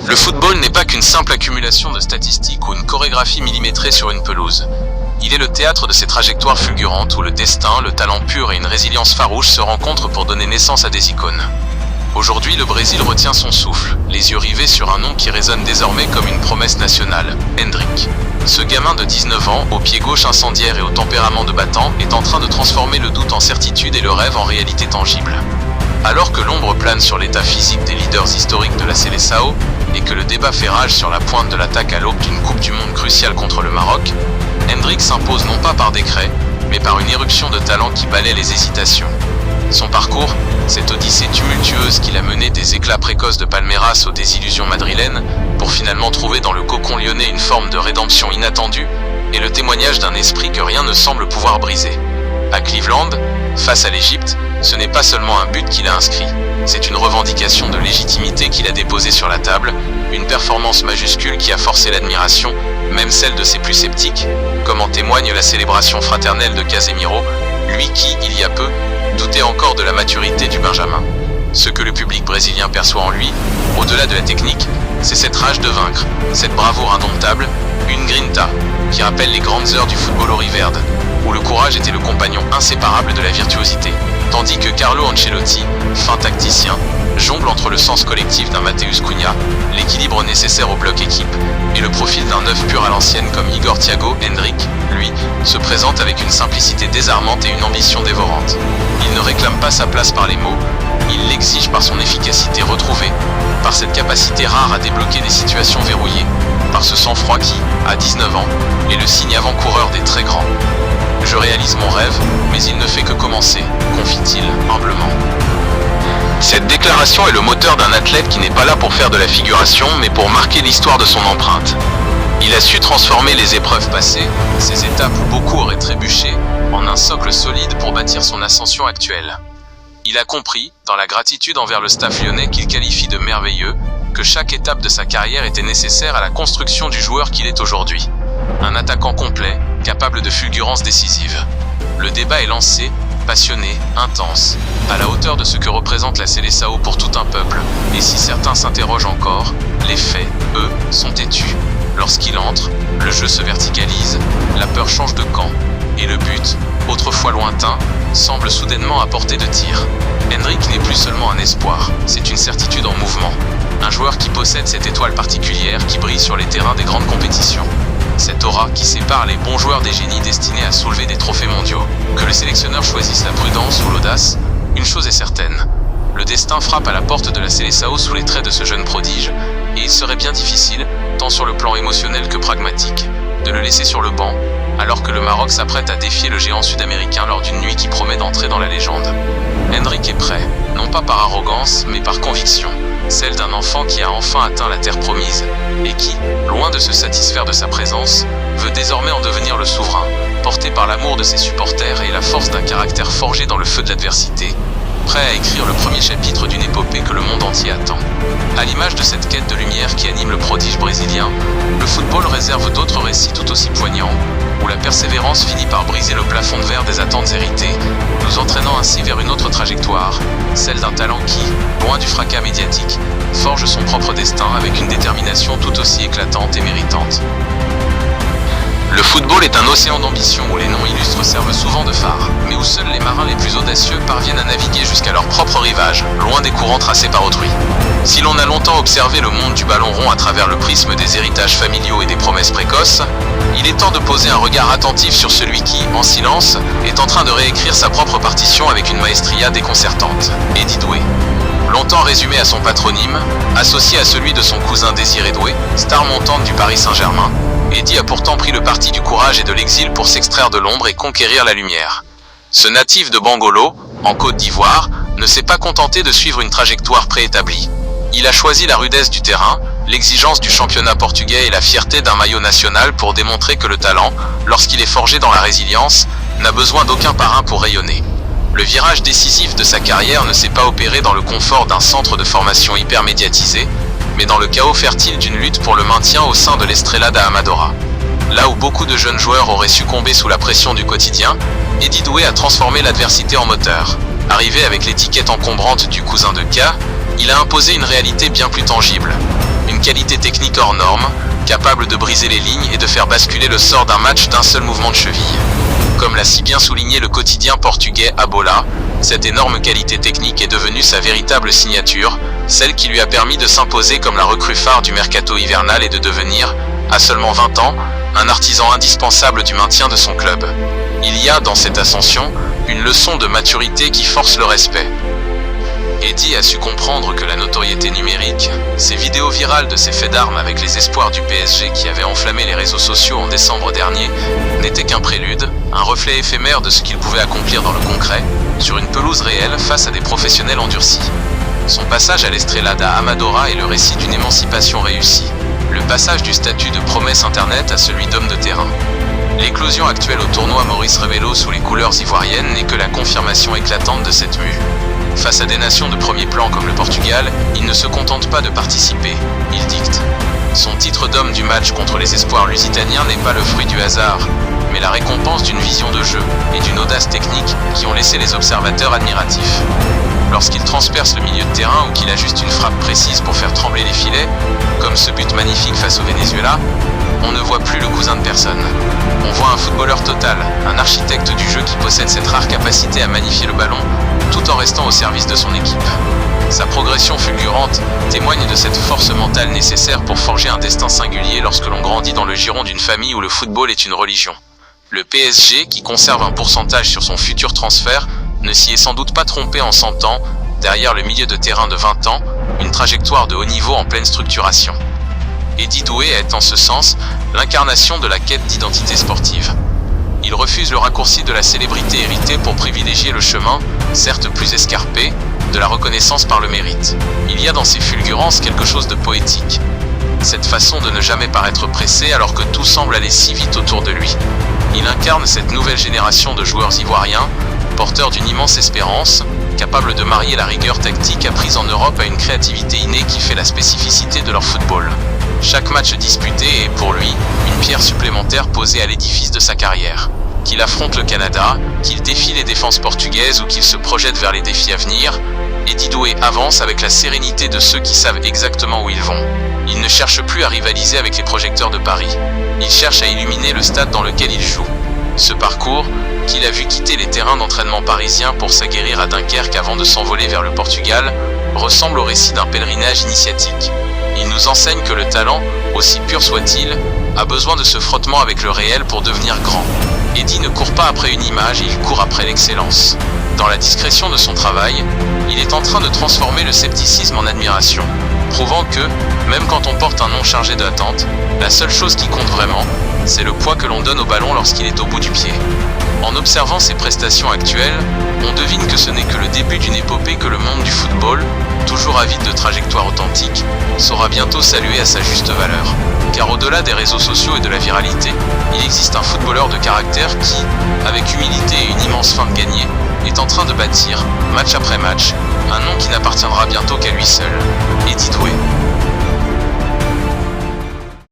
Le football n'est pas qu'une simple accumulation de statistiques ou une chorégraphie millimétrée sur une pelouse. Il est le théâtre de ces trajectoires fulgurantes où le destin, le talent pur et une résilience farouche se rencontrent pour donner naissance à des icônes. Aujourd'hui, le Brésil retient son souffle, les yeux rivés sur un nom qui résonne désormais comme une promesse nationale, Endrick. Ce gamin de 19 ans, au pied gauche incendiaire et au tempérament de battant, est en train de transformer le doute en certitude et le rêve en réalité tangible. Alors que l'ombre plane sur l'état physique des leaders historiques de la Seleção et que le débat fait rage sur la pointe de l'attaque à l'aube d'une Coupe du Monde cruciale contre le Maroc, Endrick s'impose non pas par décret, mais par une éruption de talent qui balaie les hésitations. Son parcours, cette odyssée tumultueuse qui l'a mené des éclats précoces de Palmeiras aux désillusions madrilènes, pour finalement trouver dans le cocon lyonnais une forme de rédemption inattendue, est le témoignage d'un esprit que rien ne semble pouvoir briser. À Cleveland, face à l'Égypte, ce n'est pas seulement un but qu'il a inscrit, c'est une revendication de légitimité qu'il a déposée sur la table, une performance majuscule qui a forcé l'admiration, même celle de ses plus sceptiques, comme en témoigne la célébration fraternelle de Casemiro, lui qui, il y a peu, doutait encore de la maturité du Benjamin. Ce que le public brésilien perçoit en lui, au-delà de la technique, c'est cette rage de vaincre, cette bravoure indomptable, une grinta, qui rappelle les grandes heures du football auriverde, où le courage était le compagnon inséparable de la virtuosité, tandis que Carlo Ancelotti, fin tacticien, jongle entre le sens collectif d'un Matheus Cunha, l'équilibre nécessaire au bloc équipe, et le profil d'un neuf pur à l'ancienne comme Igor Thiago Endrick, lui, se présente avec une simplicité désarmante et une ambition dévorante. Il ne réclame pas sa place par les mots, il l'exige par son efficacité retrouvée, par cette capacité rare à débloquer des situations verrouillées, par ce sang-froid qui, à 19 ans, est le signe avant-coureur des très grands. Je réalise mon rêve, mais il ne fait que commencer, confie-t-il humblement. Cette déclaration est le moteur d'un athlète qui n'est pas là pour faire de la figuration, mais pour marquer l'histoire de son empreinte. Il a su transformer les épreuves passées, ces étapes où beaucoup auraient trébuché, en un socle solide pour bâtir son ascension actuelle. Il a compris, dans la gratitude envers le staff lyonnais qu'il qualifie de merveilleux, que chaque étape de sa carrière était nécessaire à la construction du joueur qu'il est aujourd'hui. Un attaquant complet, capable de fulgurances décisives. Le débat est lancé, passionné, intense, à la hauteur de ce que représente la Seleção pour tout un peuple. Et si certains s'interrogent encore, les faits, eux, sont têtus. Lorsqu'il entre, le jeu se verticalise, la peur change de camp, et le but, autrefois lointain, semble soudainement à portée de tir. Endrick n'est plus seulement un espoir, c'est une certitude en mouvement. Un joueur qui possède cette étoile particulière qui brille sur les terrains des grandes compétitions. Cette aura qui sépare les bons joueurs des génies destinés à soulever des trophées mondiaux. Que le sélectionneur choisisse la prudence ou l'audace, une chose est certaine. Le destin frappe à la porte de la Seleção sous les traits de ce jeune prodige, et il serait bien difficile, tant sur le plan émotionnel que pragmatique, de le laisser sur le banc, alors que le Maroc s'apprête à défier le géant sud-américain lors d'une nuit qui promet d'entrer dans la légende. Endrick est prêt, non pas par arrogance, mais par conviction, celle d'un enfant qui a enfin atteint la terre promise, et qui, loin de se satisfaire de sa présence, veut désormais en devenir le souverain, porté par l'amour de ses supporters et la force d'un caractère forgé dans le feu de l'adversité, prêt à écrire le premier chapitre d'une épopée que le monde entier attend. À l'image de cette quête de lumière qui anime le prodige brésilien, le football réserve d'autres récits tout aussi poignants, où la persévérance finit par briser le plafond de verre des attentes héritées, nous entraînant ainsi vers une autre trajectoire, celle d'un talent qui, loin du fracas médiatique, forge son propre destin avec une détermination tout aussi éclatante et méritante. Le football est un océan d'ambition où les noms illustres servent souvent de phare, mais où seuls les marins les plus audacieux parviennent à naviguer jusqu'à leur propre rivage, loin des courants tracés par autrui. Si l'on a longtemps observé le monde du ballon rond à travers le prisme des héritages familiaux et des promesses précoces, il est temps de poser un regard attentif sur celui qui, en silence, est en train de réécrire sa propre partition avec une maestria déconcertante, Eddie Doué. Longtemps résumé à son patronyme, associé à celui de son cousin Désiré Doué, star montante du Paris Saint-Germain, Eddie a pourtant pris le parti du courage et de l'exil pour s'extraire de l'ombre et conquérir la lumière. Ce natif de Bangolo, en Côte d'Ivoire, ne s'est pas contenté de suivre une trajectoire préétablie. Il a choisi la rudesse du terrain, l'exigence du championnat portugais et la fierté d'un maillot national pour démontrer que le talent, lorsqu'il est forgé dans la résilience, n'a besoin d'aucun parrain pour rayonner. Le virage décisif de sa carrière ne s'est pas opéré dans le confort d'un centre de formation hyper médiatisé, mais dans le chaos fertile d'une lutte pour le maintien au sein de l'Estrela da Amadora. Là où beaucoup de jeunes joueurs auraient succombé sous la pression du quotidien, Eddie Doué a transformé l'adversité en moteur. Arrivé avec l'étiquette encombrante du cousin de K, il a imposé une réalité bien plus tangible. Une qualité technique hors norme, capable de briser les lignes et de faire basculer le sort d'un match d'un seul mouvement de cheville. Comme l'a si bien souligné le quotidien portugais A Bola, cette énorme qualité technique est devenue sa véritable signature, celle qui lui a permis de s'imposer comme la recrue phare du mercato hivernal et de devenir, à seulement 20 ans, un artisan indispensable du maintien de son club. Il y a, dans cette ascension, une leçon de maturité qui force le respect. Eddie a su comprendre que la notoriété numérique, ces vidéos virales de ses faits d'armes avec les espoirs du PSG qui avaient enflammé les réseaux sociaux en décembre dernier, n'étaient qu'un prélude, un reflet éphémère de ce qu'il pouvait accomplir dans le concret, sur une pelouse réelle face à des professionnels endurcis. Son passage à l'Estrelada Amadora est le récit d'une émancipation réussie, le passage du statut de promesse internet à celui d'homme de terrain. L'éclosion actuelle au tournoi Maurice Revello sous les couleurs ivoiriennes n'est que la confirmation éclatante de cette mue. Face à des nations de premier plan comme le Portugal, il ne se contente pas de participer, il dicte. Son titre d'homme du match contre les espoirs lusitaniens n'est pas le fruit du hasard, mais la récompense d'une vision de jeu et d'une audace technique qui ont laissé les observateurs admiratifs. Lorsqu'il transperce le milieu de terrain ou qu'il ajuste une frappe précise pour faire trembler les filets, comme ce but magnifique face au Venezuela, on ne voit plus le cousin de personne. On voit un footballeur total, un architecte du jeu qui possède cette rare capacité à magnifier le ballon, tout en restant au service de son équipe. Sa progression fulgurante témoigne de cette force mentale nécessaire pour forger un destin singulier lorsque l'on grandit dans le giron d'une famille où le football est une religion. Le PSG, qui conserve un pourcentage sur son futur transfert, ne s'y est sans doute pas trompé en sentant, derrière le milieu de terrain de 20 ans, une trajectoire de haut niveau en pleine structuration. Eddie Doué est en ce sens l'incarnation de la quête d'identité sportive. Il refuse le raccourci de la célébrité héritée pour privilégier le chemin, certes plus escarpé, de la reconnaissance par le mérite. Il y a dans ses fulgurances quelque chose de poétique. Cette façon de ne jamais paraître pressé alors que tout semble aller si vite autour de lui. Il incarne cette nouvelle génération de joueurs ivoiriens, porteurs d'une immense espérance, capables de marier la rigueur tactique apprise en Europe à une créativité innée qui fait la spécificité de leur football. Chaque match disputé est, pour lui, une pierre supplémentaire posée à l'édifice de sa carrière. Qu'il affronte le Canada, qu'il défie les défenses portugaises ou qu'il se projette vers les défis à venir, Eddie Doué avance avec la sérénité de ceux qui savent exactement où ils vont. Il ne cherche plus à rivaliser avec les projecteurs de Paris. Il cherche à illuminer le stade dans lequel il joue. Ce parcours, qu'il a vu quitter les terrains d'entraînement parisiens pour s'aguerrir à Dunkerque avant de s'envoler vers le Portugal, ressemble au récit d'un pèlerinage initiatique. Il nous enseigne que le talent, aussi pur soit-il, a besoin de ce frottement avec le réel pour devenir grand. Eddie ne court pas après une image, il court après l'excellence. Dans la discrétion de son travail, il est en train de transformer le scepticisme en admiration, prouvant que, même quand on porte un nom chargé d'attente, la seule chose qui compte vraiment, c'est le poids que l'on donne au ballon lorsqu'il est au bout du pied. En observant ses prestations actuelles, on devine que ce n'est que le début d'une épopée que le monde du football, toujours avide de trajectoires authentiques, saura bientôt saluer à sa juste valeur. Car au-delà des réseaux sociaux et de la viralité, il existe un footballeur de caractère qui, avec humilité et une immense faim de gagner, est en train de bâtir, match après match, un nom qui n'appartiendra bientôt qu'à lui seul, Eddie Doué.